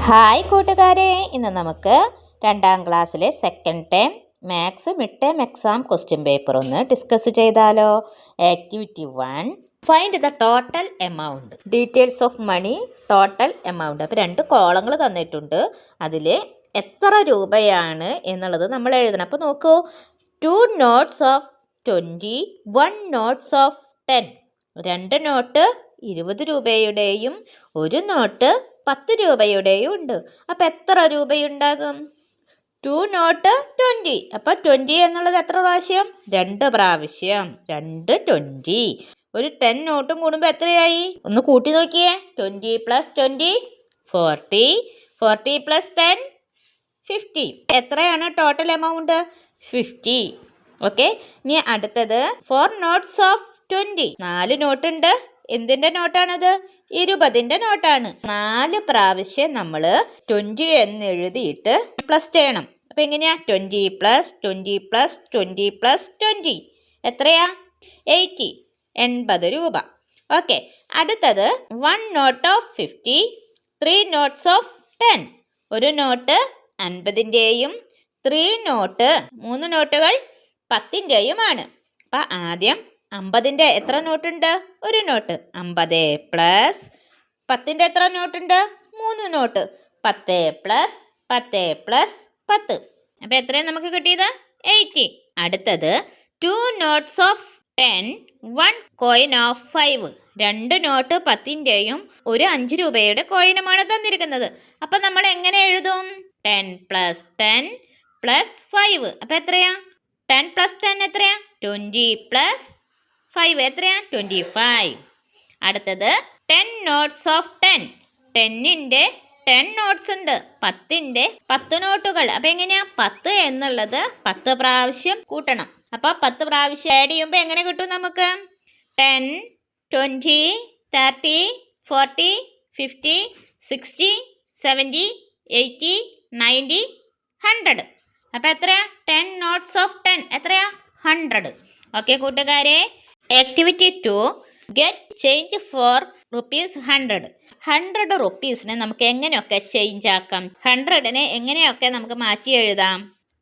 Hi കൂട്ടുകാരെ, ഇന്ന് നമുക്ക് 2ാം ക്ലാസ്സിലെ second term maths mid term exam question paper ഒന്ന് ഡിസ്കസ് ചെയ്താലോ. Activity 1, find the total amount. Details of money, total amount. അപ്പോൾ 2 കോളങ്ങൾ തന്നിട്ടുണ്ട്. അതിൽ എത്ര രൂപയാണ് എന്നുള്ളത് നമ്മൾ എഴുതണം. അപ്പോൾ നോക്കൂ, 2 notes of 20, 1 notes of 10. 2 note 20 രൂപയുടെയും 1 നോട്ട് 10 രൂപയുടെയും ഉണ്ട്. അപ്പോൾ എത്ര രൂപയുണ്ടാകും? 2 നോട്ട് 20. അപ്പോൾ 20 എന്നുള്ളത് എത്ര പ്രാവശ്യം? 2 പ്രാവശ്യം. 2 20. ഒരു 10 നോട്ടും കൂടുമ്പോൾ എത്രയായി? ഒന്ന് കൂട്ടി നോക്കിയേ. 20 + 20 40. 40 + 10 50. എത്രയാണ് ടോട്ടൽ എമൗണ്ട്? 50. ഓക്കെ. ഇനി അടുത്തത് 4 നോട്ട്സ് ഓഫ് 20. 4 നോട്ടുണ്ട്. എന്തിൻ്റെ നോട്ടാണത്? 20ൻ്റെ നോട്ടാണ്. 4 പ്രാവശ്യം നമ്മൾ 20 എന്ന് എഴുതിയിട്ട് പ്ലസ് ചെയ്യണം. അപ്പോൾ എങ്ങനെയാ? 20 + 20 + 20 + 20 എത്രയാ? 80. 80 രൂപ. ഓക്കെ. അടുത്തത് 1 നോട്ട് ഓഫ് 50, 3 നോട്ട്സ് ഓഫ് 10. ഒരു നോട്ട് 50ൻ്റെയും 3 നോട്ട് 3 നോട്ടുകൾ 10ൻ്റെയുമാണ്. അപ്പം ആദ്യം 50ൻ്റെ എത്ര നോട്ടുണ്ട്? ഒരു നോട്ട്. 50 + 10ൻ്റെ എത്ര നോട്ടുണ്ട്? 3 നോട്ട്. 10 + 10 + 10. അപ്പോൾ എത്രയാണ് നമുക്ക് കിട്ടിയത്? 80. അടുത്തത് 2 notes of 10, 1 coin of 5. 2 note 10ൻ്റെയും ഒരു 5 രൂപയുടെ കോയിനുമാണ് തന്നിരിക്കുന്നത്. അപ്പം നമ്മൾ എങ്ങനെ എഴുതും? 10 + 10 + 5. അപ്പോൾ എത്രയാ? 10 + 10 എത്രയാ? 20 + 5 എത്രയാ? 25. അടുത്തത് 10 നോട്ട്സ് ഓഫ് 10. 10ൻ്റെ 10 നോട്ട്സ് ഉണ്ട്. 10ൻ്റെ 10 നോട്ടുകൾ. അപ്പോൾ എങ്ങനെയാ? 10 എന്നുള്ളത് 10 പ്രാവശ്യം കൂട്ടണം. അപ്പോൾ 10 പ്രാവശ്യം ആഡ് ചെയ്യുമ്പോൾ എങ്ങനെ കിട്ടും നമുക്ക്? 10, 20, 30, 40, 50, 60, 70, 80, 90, 100. അപ്പോൾ എത്രയാ? 10 നോട്ട്സ് ഓഫ് 10 എത്രയാ? 100. ഓക്കെ കൂട്ടുകാരെ. Activity 2, get change for ₹100. 100 റുപ്പീസിനെ നമുക്ക് എങ്ങനെയൊക്കെ ചേഞ്ച് ആക്കാം? 100നെ എങ്ങനെയൊക്കെ നമുക്ക് മാറ്റി എഴുതാം?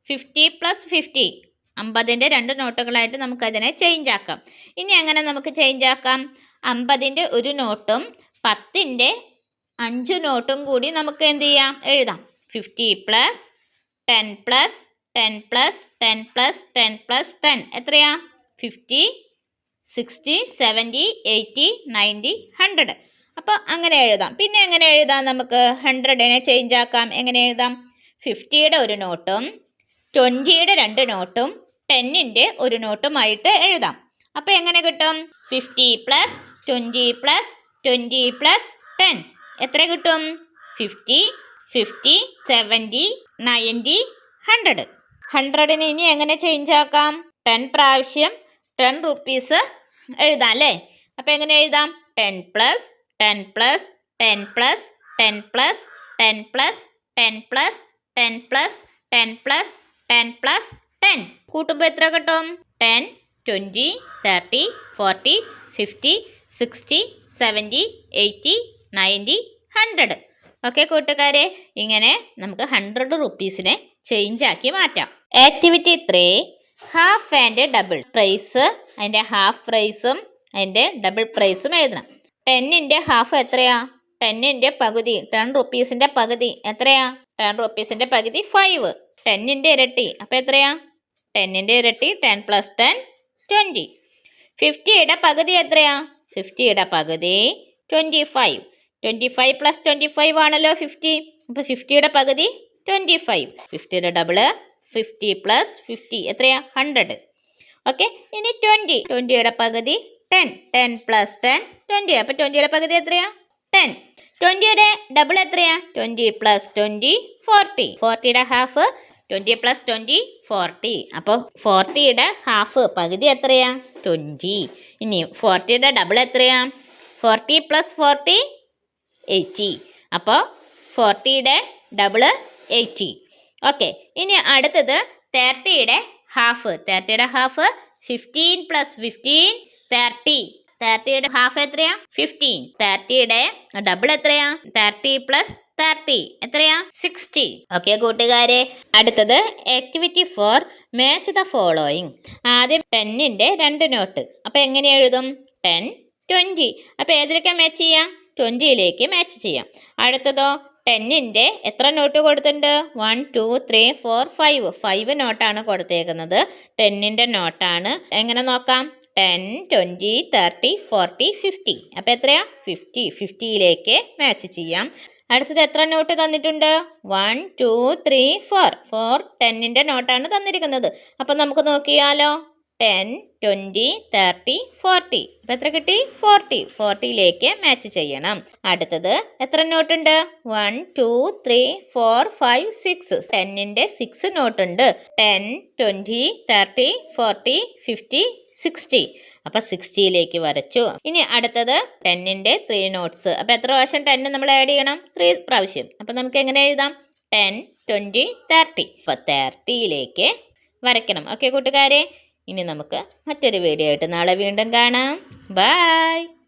50 + 50. 50ൻ്റെ 2 നോട്ടുകളായിട്ട് നമുക്കതിനെ ചേഞ്ച് ആക്കാം. ഇനി എങ്ങനെ നമുക്ക് ചേഞ്ച് ആക്കാം? 50ൻ്റെ ഒരു നോട്ടും 10ൻ്റെ 5 നോട്ടും കൂടി നമുക്ക് എന്ത് ചെയ്യാം? എഴുതാം. 50 + 10 + 10 + 10 + 10 + 10 എത്രയാ? 50, 60, 70, 80, 90, 100. അപ്പോൾ അങ്ങനെ എഴുതാം. പിന്നെ എങ്ങനെ എഴുതാം? നമുക്ക് 100നെ ചേഞ്ച് ആക്കാം. എങ്ങനെ എഴുതാം? 50യുടെ ഒരു നോട്ടും 20യുടെ 2 നോട്ടും 10ൻ്റെ ഒരു നോട്ടുമായിട്ട് എഴുതാം. അപ്പോൾ എങ്ങനെ കിട്ടും? 50 + 20 + 20 + 10 എത്ര കിട്ടും? 50, 50, 70, 90, 100. 100നെ ഇനി എങ്ങനെ ചേഞ്ച് ആക്കാം? 10 പ്രാവശ്യം 10 റുപ്പീസ് എഴുതാം അല്ലേ? അപ്പോൾ എങ്ങനെ എഴുതാം? 10 + 10 + 10 + 10 + 10 + 10 + 10 + 10 + 10 + 10 കൂട്ടുമ്പോൾ എത്ര കിട്ടും? 10, 20, 30, 40, 50, 60, 70, 80, 90, 100. ഓക്കെ കൂട്ടുകാരെ, ഇങ്ങനെ നമുക്ക് 100 റുപ്പീസിനെ ചേഞ്ച് ആക്കി മാറ്റാം. Activity 3, half and double. Price, അതിൻ്റെ ഹാഫ് പ്രൈസും അതിൻ്റെ ഡബിൾ പ്രൈസും എഴുതണം. 10ൻ്റെ ഹാഫ് എത്രയാ? 10ൻ്റെ പകുതി, 10 റുപ്പീസിൻ്റെ പകുതി എത്രയാ? 10 റുപ്പീസിൻ്റെ പകുതി 5. 10ൻ്റെ ഇരട്ടി അപ്പോൾ എത്രയാ? 10ൻ്റെ ഇരട്ടി 10 + 10 20. 50യുടെ പകുതി എത്രയാ? 50യുടെ പകുതി 25. 25 + 25 ആണല്ലോ 50. അപ്പോൾ 50യുടെ പകുതി 25. 50യുടെ ഡബിള് 50 + 50 എത്രയാ? 100. ഓക്കെ. ഇനി 20യുടെ പകുതി 10. 10 + 10 20. അപ്പോൾ 20യുടെ പകുതി എത്രയാ? 10. 20യുടെ ഡബിൾ എത്രയാ? 20 + 20 40. 40യുടെ ഹാഫ് 20 + 20 40. അപ്പോൾ 40യുടെ ഹാഫ് പകുതി എത്രയാ? 20. ഇനി 40യുടെ ഡബിൾ എത്രയാ? 40 + 40 80. അപ്പോൾ 40യുടെ ഡബിള് 80. ഓക്കെ. ഇനി അടുത്തത് 30യുടെ ഹാഫ്. 30യുടെ ഹാഫ് 15 + 15 30. 30യുടെ ഹാഫ് എത്രയാ? 15. 30യുടെ ഡബിൾ എത്രയാ? 30 + 30. എത്രയാ? 60. ഓക്കെ കൂട്ടുകാരെ, അടുത്തത് ആക്ടിവിറ്റി 4 മാച്ച് ദ ഫോളോയിങ്. ആദ്യം 10ന്റെ 2 നോട്ട്. അപ്പോൾ എങ്ങനെ എഴുതും? 10, 20. അപ്പോൾ ഏതിലേക്ക് മാച്ച് ചെയ്യാം? 20ലേക്ക് മാച്ച് ചെയ്യാം. അടുത്തതോ 10ന്റെ എത്ര നോട്ട് കൊടുത്തിട്ടുണ്ട്? 1, 2, 3, 4, 5. 5 നോട്ടാണ് കൊടുത്തേക്കുന്നത്. 10ന്റെ നോട്ടാണ്. എങ്ങനെ നോക്കാം? 10, 20, 30, 40, 50. അപ്പോൾ എത്രയാ? 50. 50ലേക്ക് മാച്ച് ചെയ്യാം. അടുത്തത് എത്ര നോട്ട് തന്നിട്ടുണ്ട്? 1, 2, 3, 4. 4 10ന്റെ നോട്ടാണ് തന്നിരിക്കുന്നത്. അപ്പം നമുക്ക് നോക്കിയാലോ. 10, 20, 30, 40. അപ്പം എത്ര കിട്ടി? 40. 40ലേക്ക് മാച്ച് ചെയ്യണം. അടുത്തത് എത്ര നോട്ടുണ്ട്? 1, 2, 3, 4, 5, 6. 10ന്റെ 6 നോട്ടുണ്ട്. 10, 20, 30, 40, 50, 60. അപ്പം 60ലേക്ക് വരച്ചു. ഇനി അടുത്തത് 10ന്റെ 3 നോട്ട്സ്. അപ്പം എത്ര പ്രാവശ്യം 10 നമ്മൾ ആഡ് ചെയ്യണം? 3 പ്രാവശ്യം. അപ്പം നമുക്ക് എങ്ങനെ എഴുതാം? 10, 20, 30. അപ്പോൾ 30ലേക്ക് വരയ്ക്കണം. ഓക്കെ കൂട്ടുകാരെ, ഇനി നമുക്ക് മറ്റൊരു വീഡിയോ ആയിട്ട് നാളെ വീണ്ടും കാണാം. ബൈ.